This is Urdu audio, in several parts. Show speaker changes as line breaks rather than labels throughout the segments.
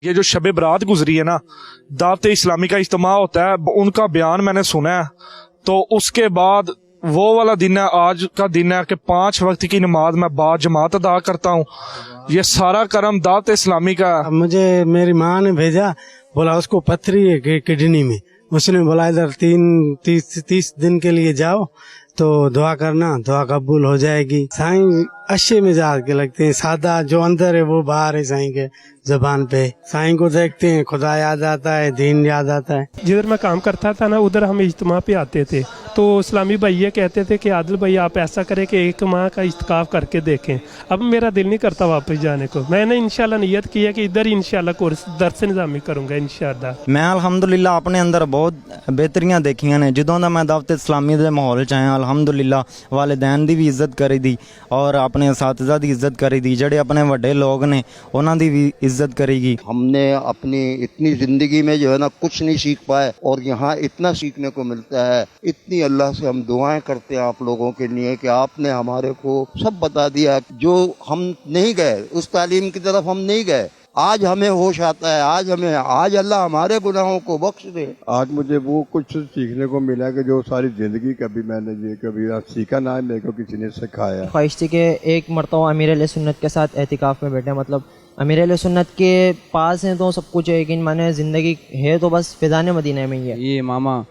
یہ جو شب برات گزری ہے نا، دعوت اسلامی کا اجتماع ہوتا ہے، ان کا بیان میں نے سنا ہے، تو اس کے بعد وہ والا دن ہے، آج کا دن ہے کہ 5 وقت کی نماز میں با جماعت ادا کرتا ہوں۔ یہ سارا کرم دعوت اسلامی کا ہے۔
مجھے میری ماں نے بھیجا، بولا اس کو پتھری ہے کڈنی میں، اس نے بولا ادھر 30 دن کے لیے جاؤ تو دعا کرنا، دعا قبول ہو جائے گی۔ سائیں اچھے مزاج کے لگتے ہیں، سادہ، جو اندر ہے وہ باہر ہے سائیں کے زبان پہ۔ سائیں کو دیکھتے ہیں خدا یاد آتا ہے، دین یاد آتا ہے۔
جدھر میں کام کرتا تھا نا، ادھر ہم اجتماع پہ آتے تھے، تو اسلامی بھائی یہ کہتے تھے کہ عادل بھائی آپ ایسا کریں کہ 1 ماہ کا اعتکاف کر کے دیکھیں۔ اب میرا دل نہیں کرتا واپس جانے کو، میں نے انشاءاللہ نیت کی ہے کہ ادھر ہی انشاءاللہ کورس درس نظامی کروں گا انشاءاللہ۔
میں الحمدللہ اپنے اندر بہت بہتریاں دیکھیاں نے جدوں دا میں دعوت اسلامی دے ماحول چ آیا۔ الحمدللہ والدین دی بھی عزت کری دی اور اپنے اساتذہ دی عزت کری دی، جڑے اپنے وڈے لوگ نے انہاں دی بھی عزت کرے گی۔
ہم نے اپنی اتنی زندگی میں جو ہے نا کچھ نہیں سیکھ پائے، اور یہاں اتنا سیکھنے کو ملتا ہے۔ اتنی اللہ سے ہم دعائیں کرتے ہیں آپ لوگوں کے لیے کہ آپ نے ہمارے کو سب بتا دیا، جو ہم نہیں گئے اس تعلیم کی طرف، ہم نہیں گئے۔ آج ہمیں ہوش آتا ہے، آج اللہ ہمارے گناہوں کو بخش دے۔
آج مجھے وہ کچھ سیکھنے کو ملا کہ جو ساری زندگی کبھی میں نے یہ کبھی سیکھا نہ ہے، میرے کو کسی نے سکھایا۔
خواہش تھی کہ ایک مرتبہ امیر علیہ سنت کے ساتھ اعتکاف میں بیٹھے، مطلب امیر علیہ سنت کے پاس ہیں تو سب کچھ ہے، لیکن میں نے زندگی ہے تو بس فیضان مدینہ میں ہی ہے۔
یہ ماما،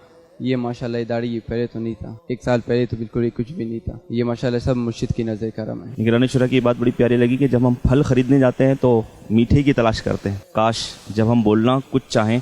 یہ ماشاءاللہ یہ داڑھی یہ پہلے تو نہیں تھا، 1 سال پہلے تو بالکل ہی کچھ بھی نہیں تھا۔ یہ ماشاءاللہ سب مرشد کی نظر کرم ہے۔
نگران شورا کی بات بڑی پیاری لگی کہ جب ہم پھل خریدنے جاتے ہیں تو میٹھے کی تلاش کرتے ہیں، کاش جب ہم بولنا کچھ چاہیں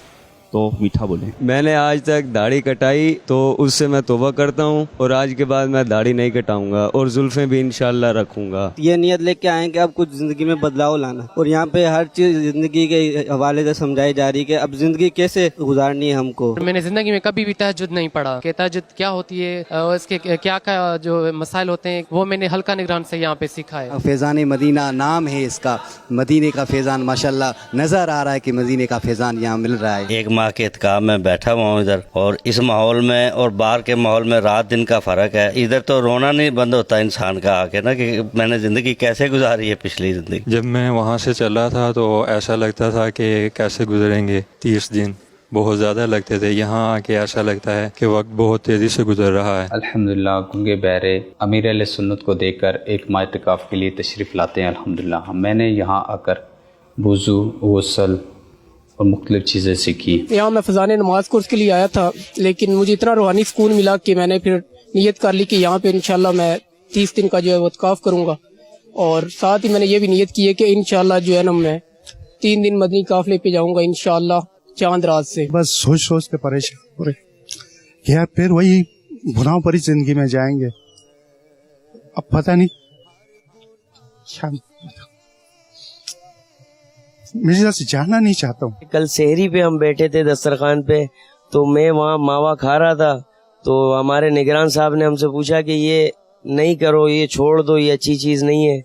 تو میٹھا بولیں۔
میں نے آج تک داڑھی کٹائی تو اس سے میں توبہ کرتا ہوں، اور آج کے بعد میں داڑھی نہیں کٹاؤں گا اور زلفیں بھی انشاءاللہ رکھوں گا۔
یہ نیت لے کے آئے کہ اب کچھ زندگی میں بدلاؤ لانا، اور یہاں پہ ہر چیز زندگی کے حوالے سے سمجھائی جا رہی ہے کہ اب زندگی کیسے گزارنی ہے ہم کو۔
میں نے زندگی میں کبھی بھی تہجد نہیں پڑھا کہ تہجد کیا ہوتی ہے اور اس کے کیا کیا جو مسائل ہوتے ہیں، وہ میں نے حلقہ نگران سے یہاں پہ سیکھا ہے۔
فیضان مدینہ نام ہے اس کا، مدینے کا فیضان ماشاءاللہ نظر آ رہا ہے کہ مدینے کا فیضان یہاں مل رہا ہے۔
1 ماہ کے اعتکاف میں بیٹھا ہوا ہوں ادھر، اور اس ماحول میں اور باہر کے ماحول میں رات دن کا فرق ہے۔ ادھر تو رونا نہیں بند ہوتا انسان کا آ کے نا، کہ میں نے زندگی کیسے گزاری ہے پچھلی زندگی۔
جب میں وہاں سے چلا تھا تو ایسا لگتا تھا کہ کیسے گزریں گے 30 دن، بہت زیادہ لگتے تھے۔ یہاں آ کے ایسا لگتا ہے کہ وقت بہت تیزی سے گزر رہا ہے۔
الحمدللہ گنگے بہرے امیر علیہ سنت کو دیکھ کر 1 ماہ اعتکاف کے لیے تشریف لاتے ہیں۔ الحمدللہ میں نے یہاں آ کر وضو، غسل اور مختلف چیزیں سیکھی۔
یہاں میں فضان نماز کورس کے لیے آیا تھا، لیکن مجھے اتنا روحانی سکون ملا کہ میں نے پھر نیت کر لی کہ یہاں پہ انشاءاللہ میں 30 دن کا جو ہے وہ اعتکاف کروں گا، اور ساتھ ہی میں نے یہ بھی نیت کی ہے کہ انشاءاللہ جو ہے نا میں 3 دن مدنی قافلے پہ جاؤں گا انشاءاللہ چاند رات سے۔
بس سوچ کے پریشان ہو رہے یا پھر وہی گناہوں پر ہی زندگی میں جائیں گے، اب پتہ نہیں۔ میں سے جانا نہیں چاہتا ہوں۔
کل سحری پہ ہم بیٹھے تھے دسترخوان پہ، تو میں وہاں ماوا کھا رہا تھا، تو ہمارے نگران صاحب نے ہم سے پوچھا کہ یہ نہیں کرو، یہ چھوڑ دو، یہ اچھی چیز نہیں ہے۔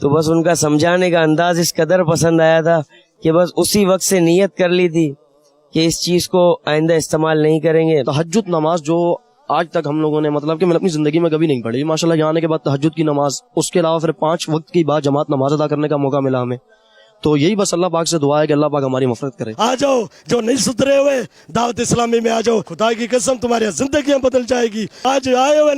تو بس ان کا سمجھانے کا انداز اس قدر پسند آیا تھا کہ بس اسی وقت سے نیت کر لی تھی کہ اس چیز کو آئندہ استعمال نہیں کریں گے۔
تہجد نماز جو آج تک ہم لوگوں نے مطلب کہ میں اپنی زندگی میں کبھی نہیں پڑھی، ماشاءاللہ یہاں آنے کے بعد تہجد کی نماز، اس کے علاوہ پھر 5 وقت کی بعد جماعت نماز ادا کرنے کا موقع ملا ہمیں۔ تو یہی بس اللہ پاک سے دعا ہے کہ اللہ پاک ہماری مغفرت کرے۔
آ جاؤ جو نہیں سدھرے ہوئے دعوت اسلامی میں آ جاؤ، خدا کی قسم تمہاری زندگیاں بدل جائے گی۔ آج آئے ہوئے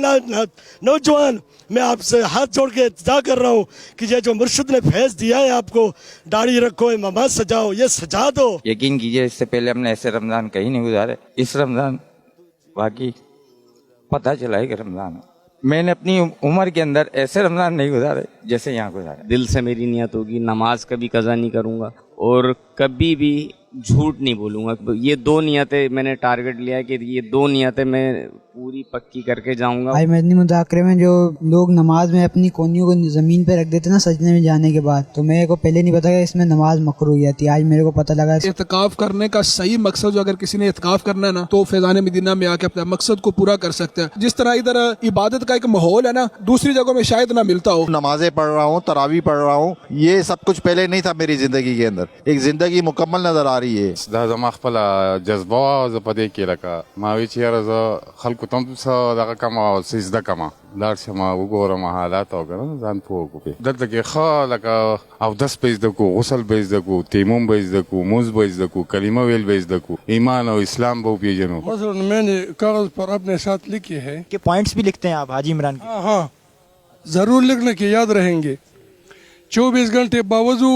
نوجوان، میں آپ سے ہاتھ جوڑ کے التجا کر رہا ہوں کہ یہ جو مرشد نے فیض دیا ہے آپ کو، داڑھی رکھو، امامات سجاؤ، یہ سجا دو۔
یقین کیجئے اس سے پہلے ہم نے ایسے رمضان کہیں نہیں گزارے، اس رمضان باقی پتہ چلا ہے کہ رمضان ہے۔ میں نے اپنی عمر کے اندر ایسے رمضان نہیں گزارے جیسے یہاں گزارے۔
دل سے میری نیت ہوگی نماز کبھی قضا نہیں کروں گا، اور کبھی بھی جھوٹ نہیں بولوں گا۔ یہ 2 نیتیں میں نے ٹارگٹ لیا ہے کہ یہ 2 نیتیں میں پوری پکی کر کے جاؤں گا۔
آج مدنی مذاکرے میں جو لوگ نماز میں اپنی کونیوں کو زمین پہ رکھ دیتے نا سجدے میں جانے کے بعد، تو میرے کو پہلے نہیں پتا کہ اس میں نماز مکروہ ہے۔ آج میرے کو پتہ لگا۔
اعتکاف کرنے کا صحیح مقصد جو اگر کسی نے اعتکاف کرنا ہے نا، تو فیضان مدینہ میں آ کے اپنے مقصد کو پورا کر سکتا ہے۔ جس طرح ادھر عبادت کا ایک ماحول ہے نا، دوسری جگہوں میں شاید نہ ملتا ہو۔
نمازیں پڑھ رہا ہوں، تراویح پڑھ رہا ہوں، یہ سب کچھ پہلے نہیں تھا میری زندگی کے اندر۔ ایک زندگی مکمل نظر آ رہی ہے۔
دا زما خپل جذبه ز پدې کې لکه ما وی چې یاره ز خلکو
کوتم څه دغه کما او سجده کما لاړ شم وګورم حالات او ګرم ځان پوه کو دلته کې ښه لکه اودس به زده کو غسل به زده کو تیمم به زده کو موز به زده کو کلمه ویل به زده کو ایمان او اسلام به پیژنو.
مثلا میں نے کاغذ پر اپنے ساتھ لکھے ہیں
کہ پوائنٹس بھی لکھتے ہیں آپ حاجی عمران کے؟
ہاں ضرور لکھنے کے یاد رہیں گے. 24 گھنٹے باوضو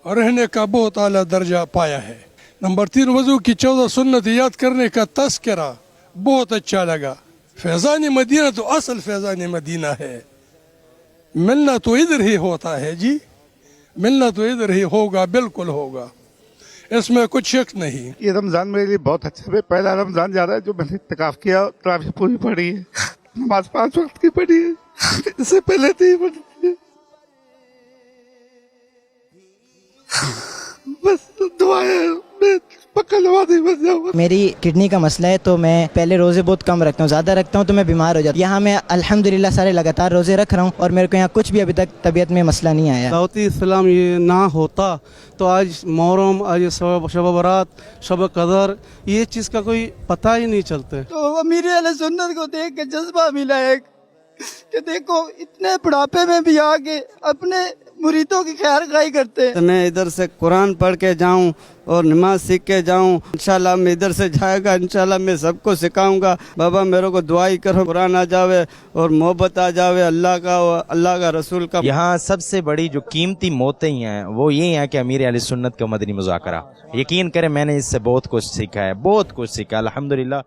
رہنے کا بہت اعلیٰ درجہ پایا ہے. نمبر 3 وضو کی 14 سنت یاد کرنے کا تذکرہ بہت اچھا لگا. فیضان مدینہ تو اصل فیضان مدینہ ہے. ملنا تو ادھر ہی ہوتا ہے جی, ملنا تو ادھر ہی ہوگا, بالکل ہوگا, اس میں کچھ شک نہیں.
یہ رمضان میرے لیے بہت اچھا ہے. پہلا رمضان جا رہا ہے جو میں نے اعتکاف کیا, تراویح پوری پڑھی ہے, نماز 5 وقت کی پڑھی ہے, اس سے پہلے نہیں پڑھی ہے. بس دعائیں میں پکا نمازی بن جاؤں.
میری کڈنی کا مسئلہ ہے تو میں پہلے روزے بہت کم رکھتا ہوں, زیادہ رکھتا ہوں تو میں بیمار ہو جاتا ہوں. یہاں میں الحمدللہ سارے لگاتار روزے رکھ رہا ہوں اور میرے کو یہاں کچھ بھی ابھی تک طبیعت میں مسئلہ نہیں آیا.
دعوتی اسلام یہ نہ ہوتا تو آج محرم, آج شب برات, شب قدر, یہ چیز کا کوئی پتہ ہی نہیں چلتا.
تو امیر اہل سنت کو دیکھ کے جذبہ ملا ہے کہ دیکھو اتنے بڑھاپے میں بھی آگے اپنے مریدوں کی خیر خواہی کرتے ہیں.
میں ادھر سے قرآن پڑھ کے جاؤں اور نماز سیکھ کے جاؤں. انشاءاللہ میں ادھر سے جائے گا, انشاءاللہ میں سب کو سکھاؤں گا. بابا میرے کو دعائی کرو, قرآن آ جاوے اور محبت آ جاوے اللہ کا اور اللہ کا رسول کا.
یہاں سب سے بڑی جو قیمتی موتیں ہیں وہ یہ ہیں کہ امیر اہل سنت کا مدنی مذاکرہ. یقین کریں میں نے اس سے بہت کچھ سیکھا ہے, بہت کچھ سیکھا الحمدللہ.